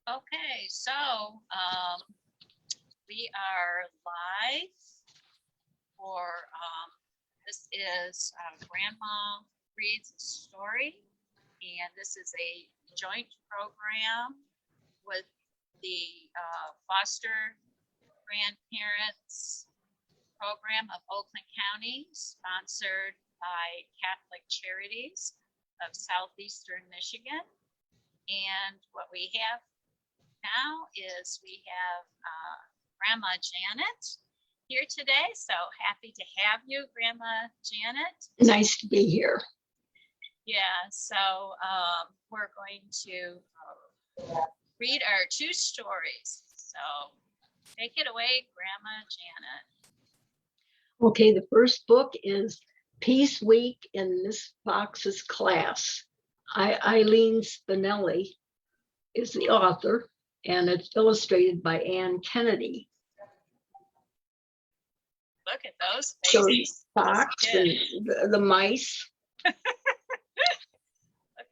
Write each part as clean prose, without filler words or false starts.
Okay, so we are live for this is Grandma Reads a Story, and this is a joint program with the Foster Grandparents Program of Oakland County, sponsored by Catholic Charities of Southeastern Michigan. And what we have now is we have Grandma Janet here today. So happy to have you, Grandma Janet. Nice to be here. Yeah, so we're going to read our two stories. So take it away, Grandma Janet. Okay, the first book is Peace Week in Miss Fox's Class. Eileen Spinelli is the author, and it's illustrated by Ann Kennedy. Look at those So faces. Fox and the mice. Look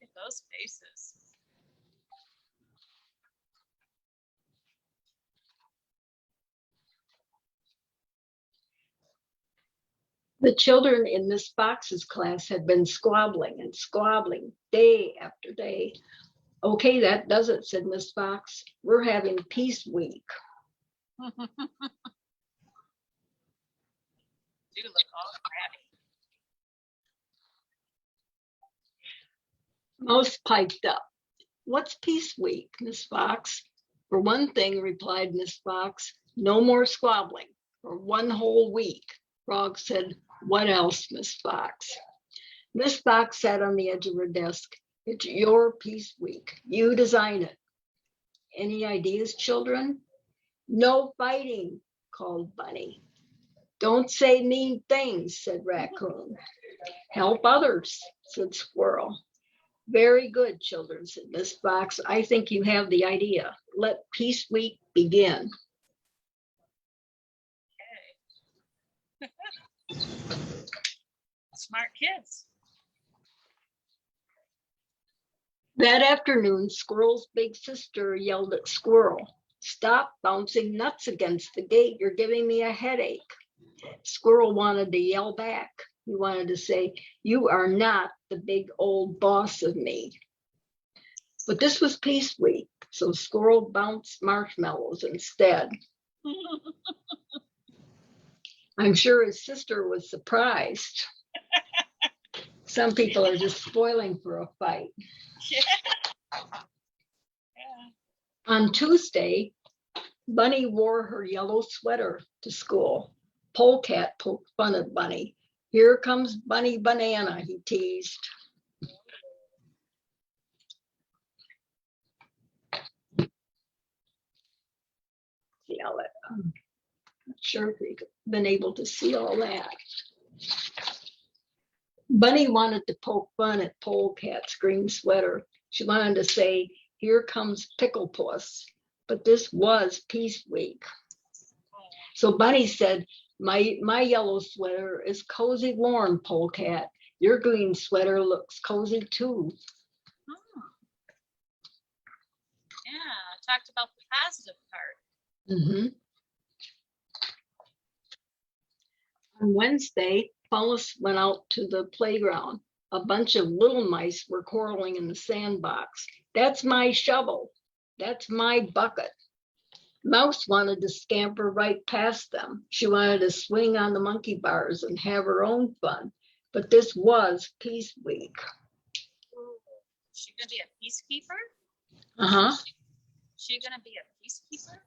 at those faces. The children in Miss Fox's class had been squabbling and squabbling day after day. Okay, that does it, said Miss Fox. We're having Peace Week. Do look all crabby. Mouse piped up. What's Peace Week, Miss Fox? For one thing, replied Miss Fox, no more squabbling for one whole week. Frog said, what else, Miss Fox? Miss Fox sat on the edge of her desk. It's your Peace Week. You design it. Any ideas, children? No fighting, called Bunny. Don't say mean things, said Raccoon. Help others, said Squirrel. Very good, children, said Miss Fox. I think you have the idea. Let Peace Week begin. Okay. Smart kids. That afternoon, Squirrel's big sister yelled at Squirrel, stop bouncing nuts against the gate. You're giving me a headache. Squirrel wanted to yell back. He wanted to say, you are not the big old boss of me. But this was Peace Week, so Squirrel bounced marshmallows instead. I'm sure his sister was surprised. Some people are just spoiling for a fight. Yeah. On Tuesday, Bunny wore her yellow sweater to school. Polecat poked fun at Bunny. Here comes Bunny Banana, he teased. See all that? I'm not sure if we've been able to see all that. Bunny wanted to poke fun at Polecat's green sweater. She wanted to say, here comes Pickle Puss. But this was Peace Week. So Bunny said, my yellow sweater is cozy warm, Polecat. Your green sweater looks cozy too. Oh. Yeah, I talked about the positive part. Mm-hmm. On Wednesday, Phyllis went out to the playground. A bunch of little mice were quarreling in the sandbox. That's my shovel. That's my bucket. Mouse wanted to scamper right past them. She wanted to swing on the monkey bars and have her own fun. But this was Peace Week. She gonna be a peacekeeper? Uh-huh. She gonna be a peacekeeper?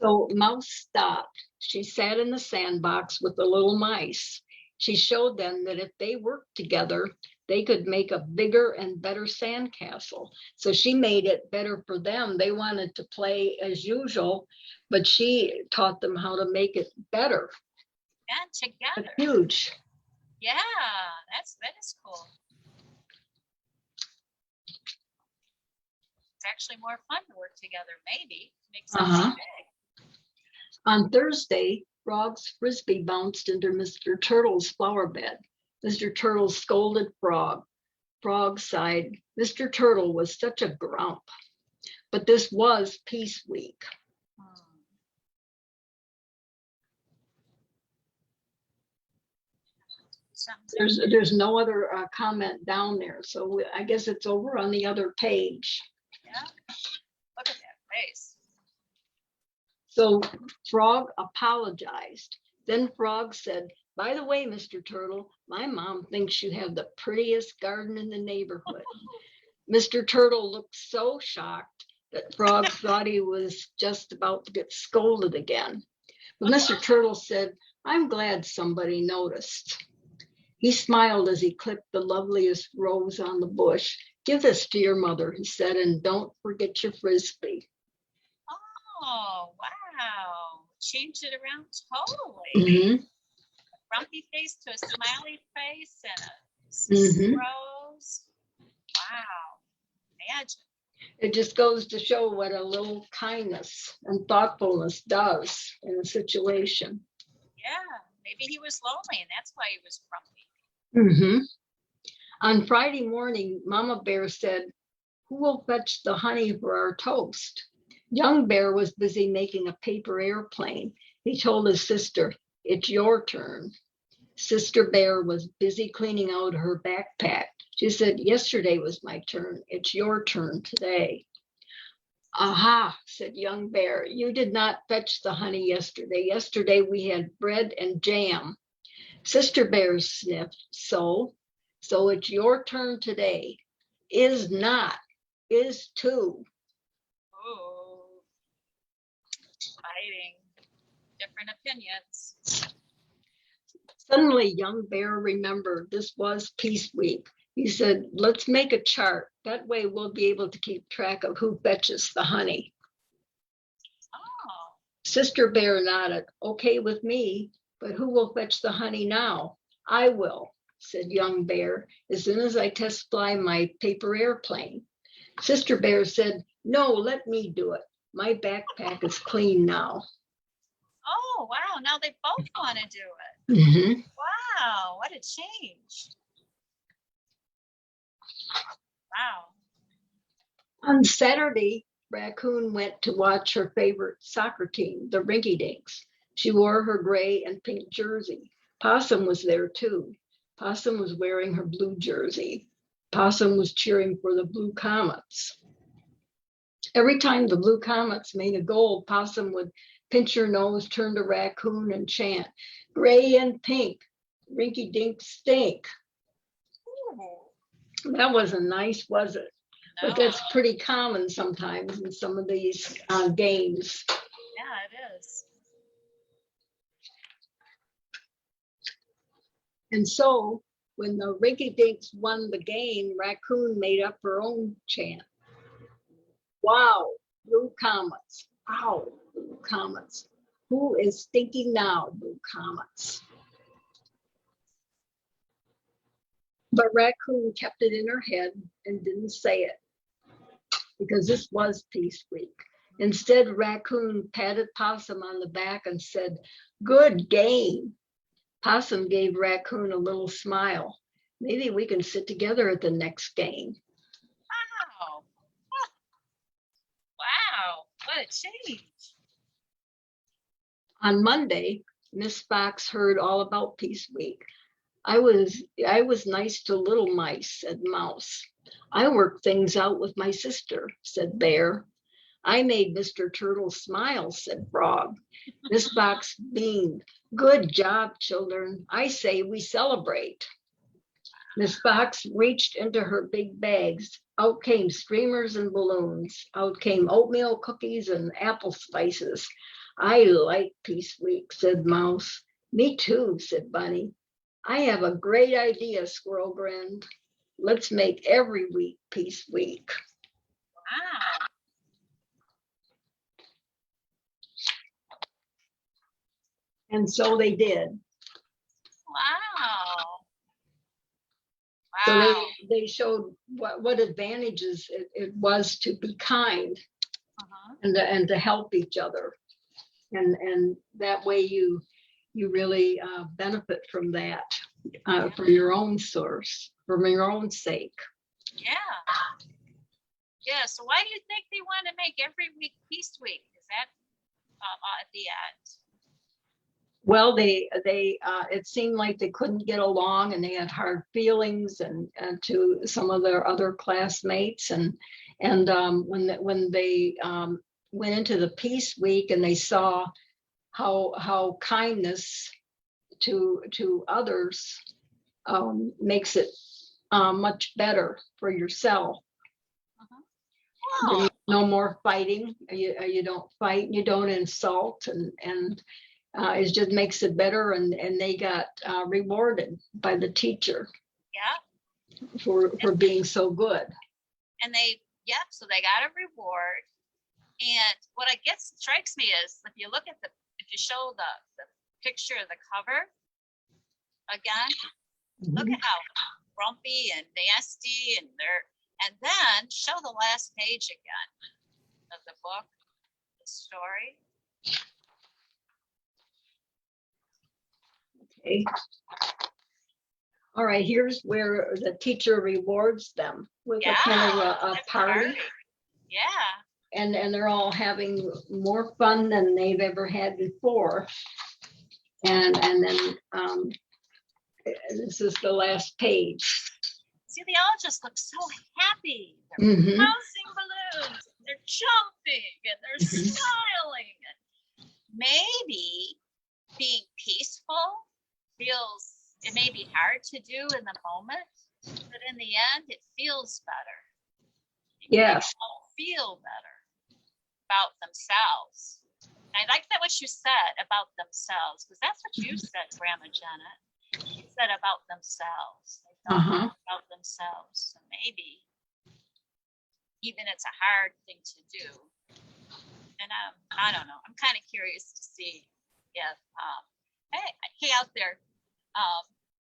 So Mouse stopped. She sat in the sandbox with the little mice. She showed them that if they worked together, they could make a bigger and better sandcastle. So she made it better for them. They wanted to play as usual, but she taught them how to make it better. And together. Huge. Yeah, that is cool. It's actually more fun to work together, maybe. Make something big. On Thursday, Frog's frisbee bounced into Mr. Turtle's flower bed. Mr. Turtle scolded Frog. Frog sighed. Mr. Turtle was such a grump. But this was Peace Week. There's no other comment down there, so I guess it's over on the other page. Yeah, look at that face. So Frog apologized. Then Frog said, "By the way, Mr. Turtle, my mom thinks you have the prettiest garden in the neighborhood." Mr. Turtle looked so shocked that Frog thought he was just about to get scolded again. But Mr. Turtle said, "I'm glad somebody noticed." He smiled as he clipped the loveliest rose on the bush. "Give this to your mother," he said, "and don't forget your frisbee." Oh, wow. Changed it around totally. Mhm. Grumpy face to a smiley face and a Mhm. rose. Wow. Magic. It just goes to show what a little kindness and thoughtfulness does in a situation. Yeah. Maybe he was lonely and that's why he was grumpy. Mhm. On Friday morning, Mama Bear said, "Who will fetch the honey for our toast?" Young Bear was busy making a paper airplane. He told his sister, "It's your turn." Sister Bear was busy cleaning out her backpack. She said, "Yesterday was my turn. It's your turn today." "Aha," said Young Bear. "You did not fetch the honey yesterday. Yesterday we had bread and jam." Sister Bear sniffed. So it's your turn today. Is not, is to. Oh, fighting. Different opinions. Suddenly, Young Bear remembered this was Peace Week. He said, "Let's make a chart. That way we'll be able to keep track of who fetches the honey." Oh, Sister Bear nodded. "Okay with me, but who will fetch the honey now?" "I will," said Young Bear, "as soon as I test fly my paper airplane." Sister Bear said, "No, let me do it. My backpack is clean now." oh, wow. Now they both want to do it. Mhm. Wow. What a change. Wow. On Saturday, Raccoon went to watch her favorite soccer team, the Rinky Dinks. She wore her gray and pink jersey. Possum was there too. Possum was wearing her blue jersey. Possum was cheering for the Blue Comets. Every time the Blue Comets made a goal, Possum would pinch her nose, turn to Raccoon, and chant, "Gray and pink, Rinky Dinks stink." Ooh, That wasn't nice, was it? no. But that's pretty common sometimes in some of these games. Yeah, it is. And so when the Rinky Dinks won the game, Raccoon made up her own chant. "Wow, Blue Comets. Ow, Blue Comets. Who is stinking now, Blue Comets?" But Raccoon kept it in her head and didn't say it because this was Peace Week. Instead, Raccoon patted Possum on the back and said, "Good game." Possum gave Raccoon a little smile. "Maybe we can sit together at the next game." Wow. Wow. What a change. On Monday, Miss Fox heard all about Peace Week. I was nice to little mice," said Mouse. "I worked things out with my sister," said Bear. "I made Mr. Turtle smile," said Frog. Miss Fox beamed. "Good job, children. I say we celebrate." Miss Fox reached into her big bags. Out came streamers and balloons. Out came oatmeal cookies and apple spices. "I like Peace Week," said Mouse. "Me too," said Bunny. "I have a great idea," Squirrel grinned. "Let's make every week Peace Week." Wow. And so they did. Wow. So Wow. they showed what advantages it was to be kind Uh-huh. and to help each other. And that way you you really benefit from that for your own source, for your own sake. Yeah. Yeah. So why do you think they want to make every week Peace Week? Is that at the end? Well, it seemed like they couldn't get along, and they had hard feelings, and to some of their other classmates, and when they went into the Peace Week, and they saw how kindness to others makes it much better for yourself. Oh, No more fighting. You don't fight. You don't insult, and it just makes it better. And they got rewarded by the teacher yeah. for being so good. And so they got a reward. And what I guess strikes me is if you show the picture of the cover again, look at how grumpy and nasty and then show the last page again of the book, the story. Okay. All right, here's where the teacher rewards them with a kind of a party. Yeah. And they're all having more fun than they've ever had before. And then this is the last page. See, they all just look so happy. They're bouncing balloons, they're jumping, and they're smiling. And maybe being peaceful it may be hard to do in the moment, but in the end, it feels better. Yes. They all feel better about themselves. And I like that what you said about themselves, because that's what you said, Grandma Janet. You said about themselves. They felt about themselves. So maybe even it's a hard thing to do. And I don't know. I'm kind of curious to see if hey out there,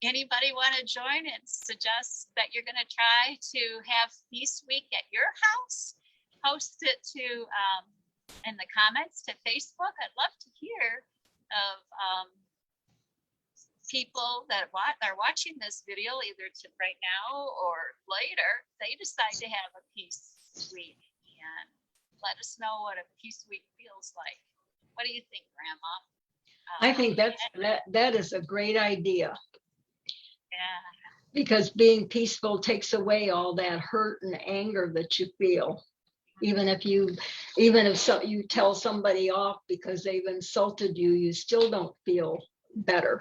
anybody want to join and suggest that you're going to try to have Peace Week at your house? Post it to in the comments to Facebook. I'd love to hear of people that are watching this video either to right now or later. They decide to have a Peace Week, and let us know what a Peace Week feels like. What do you think, Grandma? I think that is a great idea. Yeah. Because being peaceful takes away all that hurt and anger that you feel. Even if you tell somebody off because they've insulted you, you still don't feel better.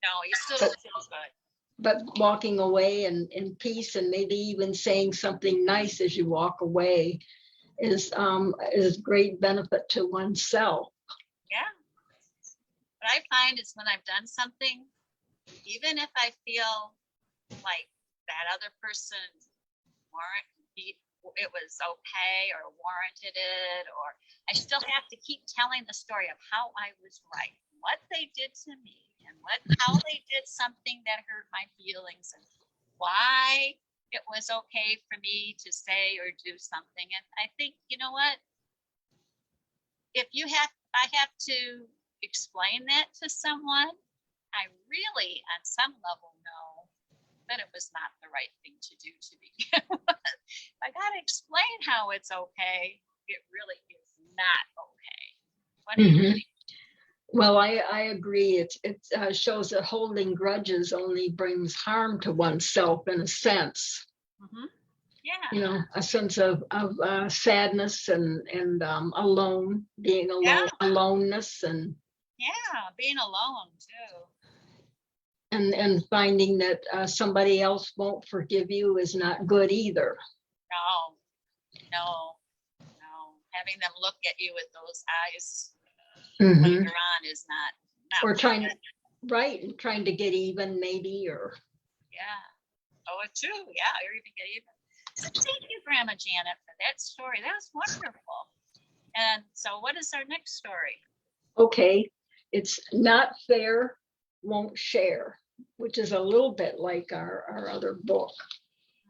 No, you still don't feel good. But walking away in peace, and maybe even saying something nice as you walk away is great benefit to oneself. Yeah. What I find is when I've done something, even if I feel like that other person it was okay or warranted it, or I still have to keep telling the story of how I was right, what they did to me, and how they did something that hurt my feelings, and why it was okay for me to say or do something. And I think, you know what? I have to explain that to someone, I really, on some level, know that it was not the right thing to do to begin with. I got to explain how it's okay. It really is not okay. What do you think? Well, I agree. It shows that holding grudges only brings harm to oneself in a sense. Yeah. You know, a sense of sadness and alone, being alone, aloneness, and being alone too. And finding that somebody else won't forgive you is not good either. No. Having them look at you with those eyes later on is not. Or trying to get even, maybe, or. Yeah. Oh, true. Yeah, or even get even. So thank you, Grandma Janet, for that story. That was wonderful. And so, what is our next story? Okay, it's Not Fair, Won't Share, which is a little bit like our other book.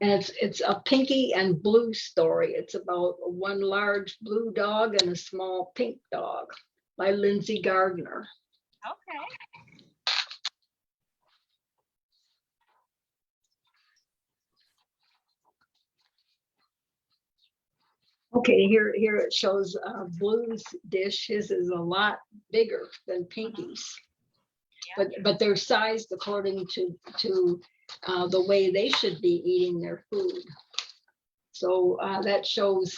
And it's a Pinky and Blue story. It's about one large blue dog and a small pink dog by Lindsay Gardner. Okay. Okay, here it shows Blue's dish. His is a lot bigger than Pinky's, Yeah. but they're sized according to the way they should be eating their food. So that shows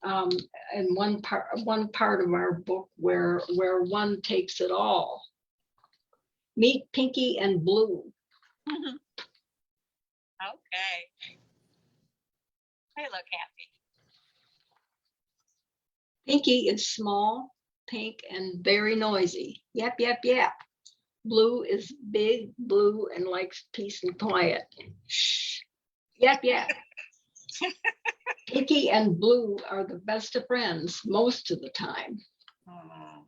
in one part of our book where one takes it all. Meet Pinky and Blue. Okay. They look happy. Pinky is small, pink, and very noisy. Yap, yap, yap. Blue is big, blue, and likes peace and quiet. Shh. Yap, yap. Pinky and Blue are the best of friends most of the time. Yeah,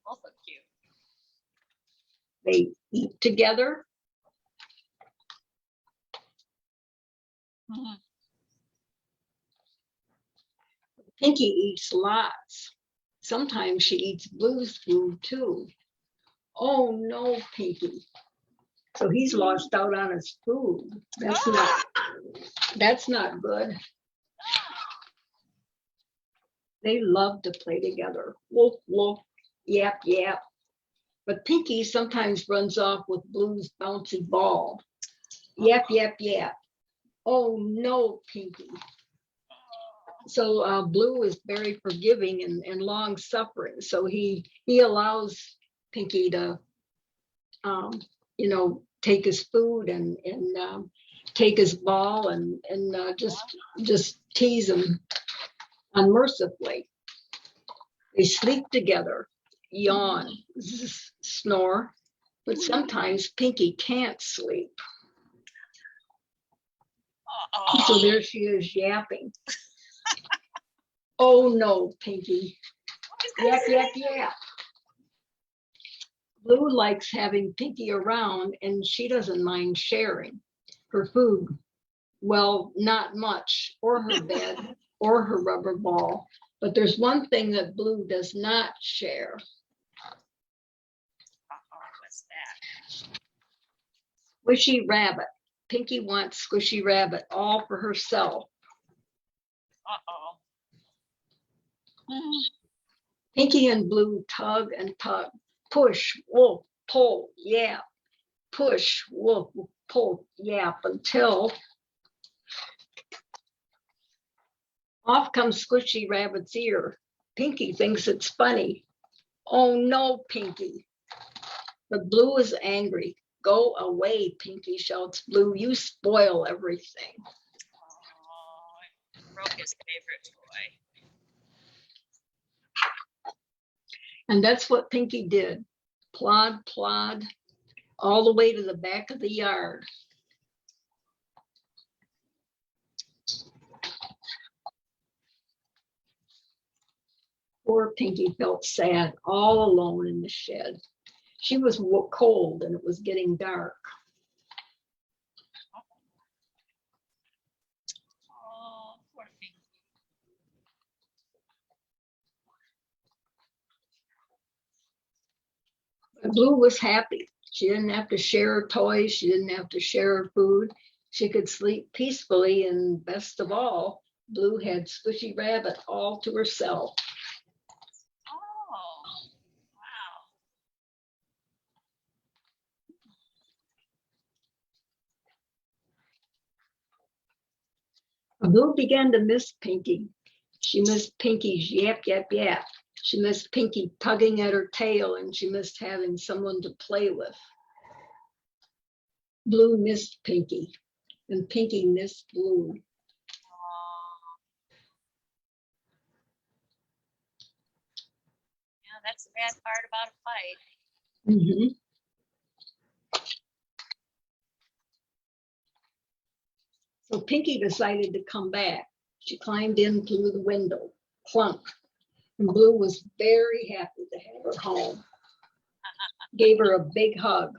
both look cute. They eat together. Pinky eats lots. Sometimes she eats Blue's food too. Oh no, Pinky. So he's lost out on his food. That's not good. They love to play together. Woof, woof, yap, yap. But Pinky sometimes runs off with Blue's bouncy ball. Yap, yap, yap. Oh no, Pinky. So Blue is very forgiving and long suffering. So he allows Pinky to, take his food and take his ball and just tease him unmercifully. They sleep together, yawn, snore, but sometimes Pinky can't sleep. So there she is yapping. Oh no, Pinky. Yap, yap, yap. Blue likes having Pinky around and she doesn't mind sharing her food. Well, not much, or her bed, or her rubber ball. But there's one thing that Blue does not share. What's that? Squishy Rabbit. Pinky wants Squishy Rabbit all for herself. Pinky and Blue tug and tug. Push, wolf, pull, yap. Push, wolf, pull, yap until off comes Squishy Rabbit's ear. Pinky thinks it's funny. Oh no, Pinky. But Blue is angry. Go away, Pinky, shouts Blue. You spoil everything. Oh, broke his favorite toy. And that's what Pinky did. Plod, plod, all the way to the back of the yard. Poor Pinky felt sad, all alone in the shed. She was cold and it was getting dark. Oh, poor Pinky. Blue was happy. She didn't have to share her toys. She didn't have to share her food. She could sleep peacefully, and best of all, Blue had Squishy Rabbit all to herself. Oh, wow. Blue began to miss Pinky. She missed Pinky's yap, yap, yap. She missed Pinky tugging at her tail, and she missed having someone to play with. Blue missed Pinky, and Pinky missed Blue. Yeah, that's the bad part about a fight. Mm-hmm. So Pinky decided to come back. She climbed in through the window, plunk. And Blue was very happy to have her home. Gave her a big hug.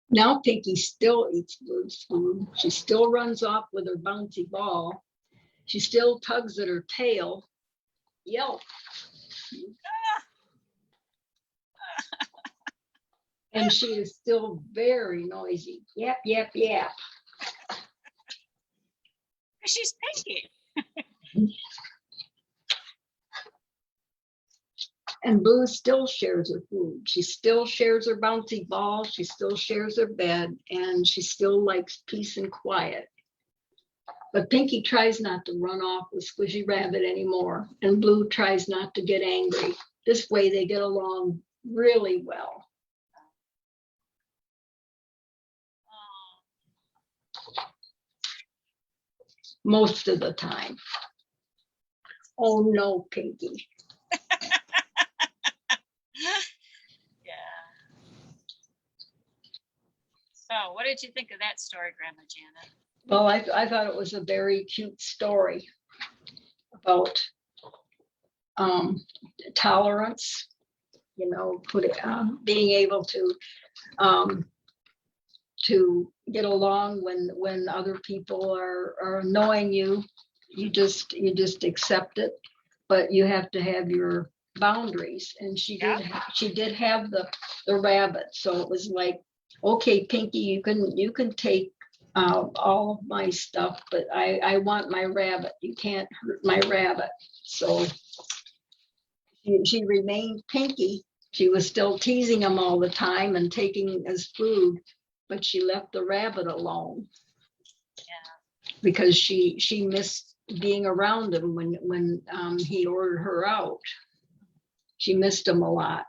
Now Pinky still eats Blue's food. She still runs off with her bouncy ball. She still tugs at her tail. Yelp. And she is still very noisy. Yap, yap, yap. She's Pinky. And Blue still shares her food. She still shares her bouncy ball. She still shares her bed. And she still likes peace and quiet. But Pinky tries not to run off with Squishy Rabbit anymore. And Blue tries not to get angry. This way they get along really well. Most of the time. Oh no, Pinky. Yeah. So what did you think of that story, Grandma Janet? Well, I thought it was a very cute story about tolerance, being able to get along when other people are annoying you. You just accept it, but you have to have your boundaries. And she did have the rabbit, so it was like, okay, Pinky, you can take all of my stuff, but I want my rabbit. You can't hurt my rabbit. So she remained Pinky. She was still teasing him all the time and taking his food, but she left the rabbit alone. Yeah. Because she missed being around him when he ordered her out. She missed him a lot.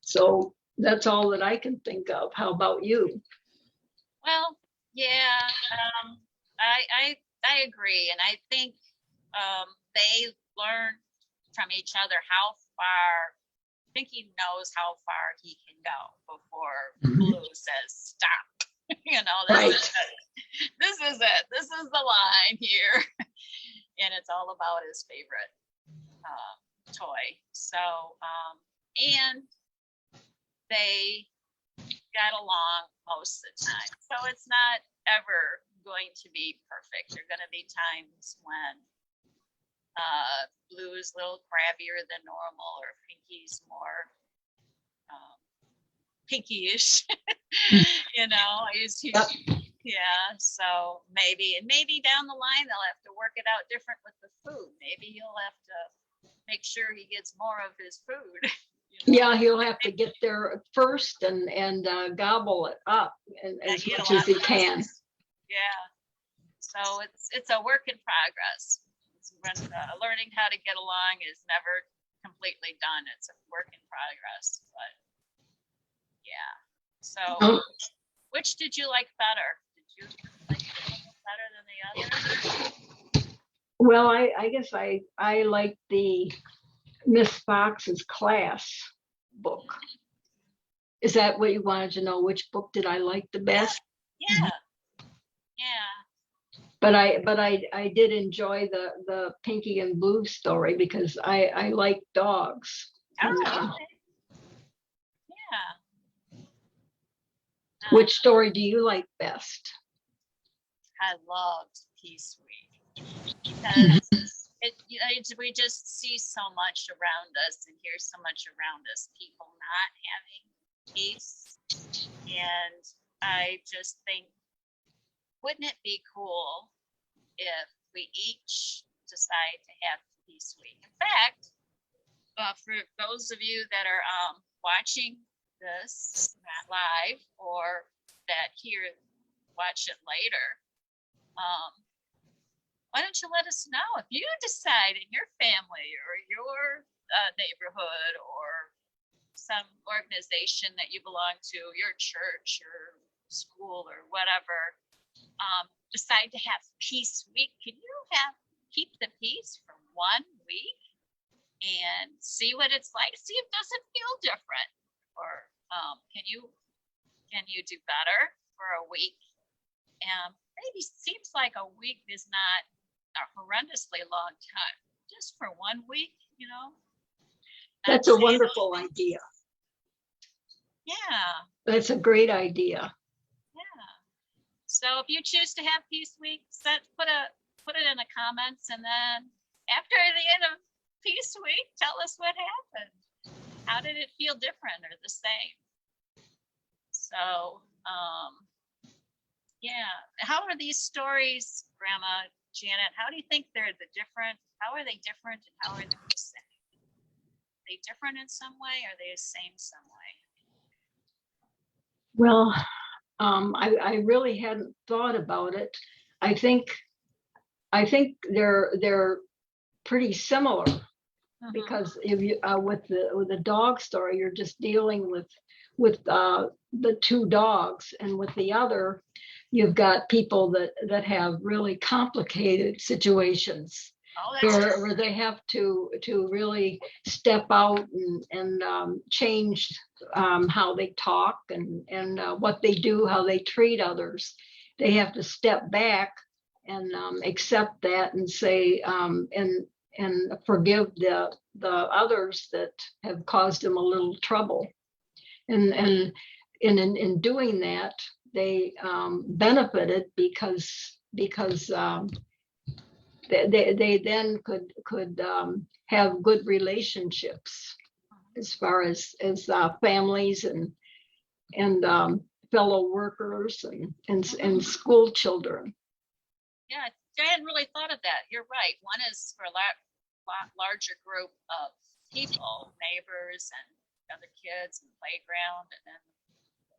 So that's all that I can think of. How about you? Well, yeah, I agree, and I think they learn from each other how far. Pinky knows how far he can go before Blue says stop. Right. This is it. This is the line here, and it's all about his favorite toy. So, and they got along most of the time. So it's not ever going to be perfect. There are going to be times when Blue's a little crabbier than normal, or Pinky's more Pinky-ish. Yep. Yeah. So maybe down the line they'll have to work it out different with the food. Maybe he'll have to make sure he gets more of his food. Yeah, he'll have to get there first and gobble it up as much as he can. Yeah. So it's a work in progress. When learning how to get along is never completely done. It's a work in progress. But yeah. So which did you like better? Did you like it better than the other? Well, I guess I like the Miss Fox's class book. Is that what you wanted to know? Which book did I like the best? Yeah. Yeah. But I did enjoy the Pinky and Blue story because I like dogs. Oh, okay. Yeah. Which story do you like best? I loved Peace Week because we just see so much around us and hear so much around us, people not having peace. And I just think, wouldn't it be cool if we each decide to have Peace Week? In fact, for those of you that are watching this not live or that watch it later, why don't you let us know if you decide in your family or your neighborhood or some organization that you belong to, your church or school or whatever, decide to have Peace Week. Can you keep the peace for 1 week and see what it's like? See if it doesn't feel different, or can you do better for a week? Maybe seems like a week is not a horrendously long time, just for 1 week, That's a wonderful idea. Yeah. That's a great idea. Yeah. So if you choose to have Peace Week, put it in the comments, and then after the end of Peace Week, tell us what happened. how did it feel different or the same? So, yeah. How are these stories, Grandma Janet? How do you think they're how are they different and how are they the same? Are they different in some way? Or are they the same some way? Well, I really hadn't thought about it. I think they're pretty similar, because if you with the dog story, you're just dealing with the two dogs, and with the other, you've got people that have really complicated situations Oh, that's true. where they have to really step out and change how they talk and what they do, how they treat others. They have to step back and accept that and say and forgive the others that have caused them a little trouble. And in doing that, they benefited because they then could have good relationships as far as families and fellow workers and school children. Yeah, I hadn't really thought of that. You're right. One is for a lot larger group of people, neighbors and other kids and playground, and then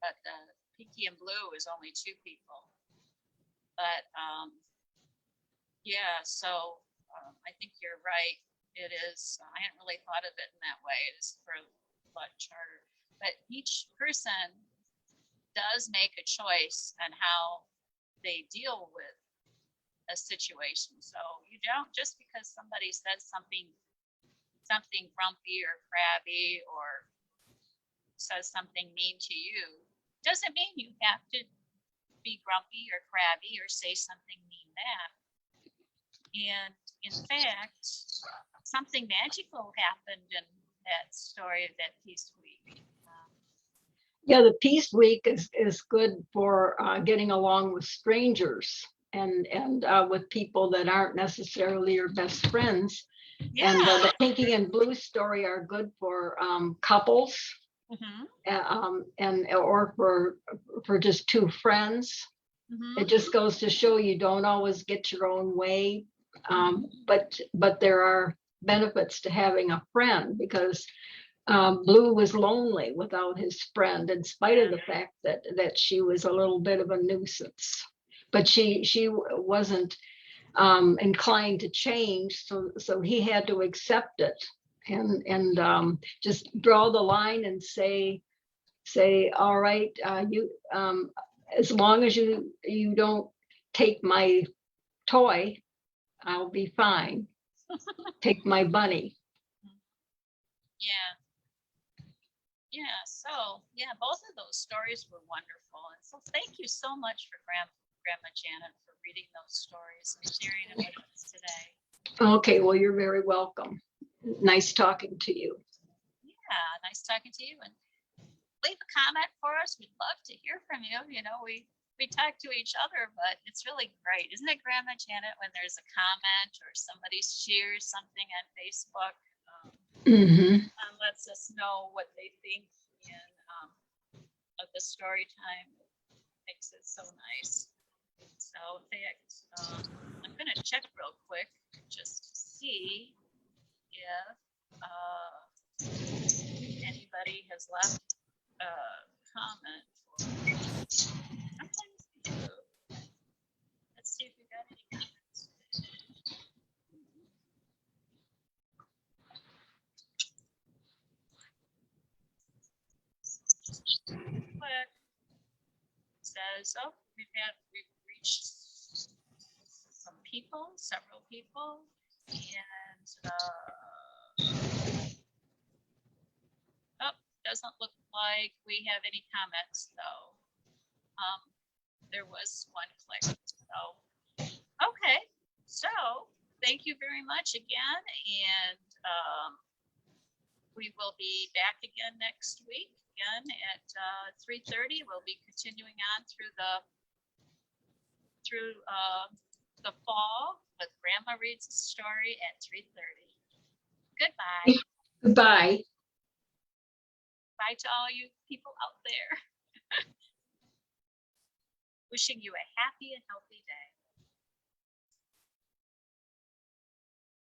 but the Pinky and Blue is only two people. But yeah, so I think you're right. It is. I hadn't really thought of it in that way. It's for what charter, but each person does make a choice on how they deal with a situation. So you don't, just because somebody says something grumpy or crabby or says something mean to you, doesn't mean you have to be grumpy or crabby or say something mean back. And in fact, something magical happened in that story of that Peace Week. Yeah, the Peace Week is good for getting along with strangers and with people that aren't necessarily your best friends. Yeah. And the Pinky and Blue story are good for couples, and or for just two friends. It just goes to show you don't always get your own way, but there are benefits to having a friend, because Blue was lonely without his friend, in spite of the fact that she was a little bit of a nuisance. But she wasn't inclined to change, so he had to accept it and just draw the line and say, all right, you as long as you don't take my toy, I'll be fine. Take my bunny. Yeah. Yeah, so yeah, both of those stories were wonderful. And so thank you so much for Grandma Janet for reading those stories and sharing them with us today. Okay, well, you're very welcome. Nice talking to you. Yeah, nice talking to you. And leave a comment for us. We'd love to hear from you. You know, we talk to each other, but it's really great, isn't it, Grandma Janet, when there's a comment or somebody shares something on Facebook? And lets us know what they think of the story time. It makes it so nice. So in fact, I'm going to check real quick just to see if anybody has left a comment. Sometimes they do. Let's see if we got any comments. Quick. Says, oh, we've reached several people, and doesn't look like we have any comments though. There was one click. So okay, so thank you very much again, and we will be back again next week. Again at 3:30. We'll be continuing on through the fall with Grandma Reads a Story at 3:30. Goodbye. Goodbye. Bye to all you people out there. Wishing you a happy and healthy day.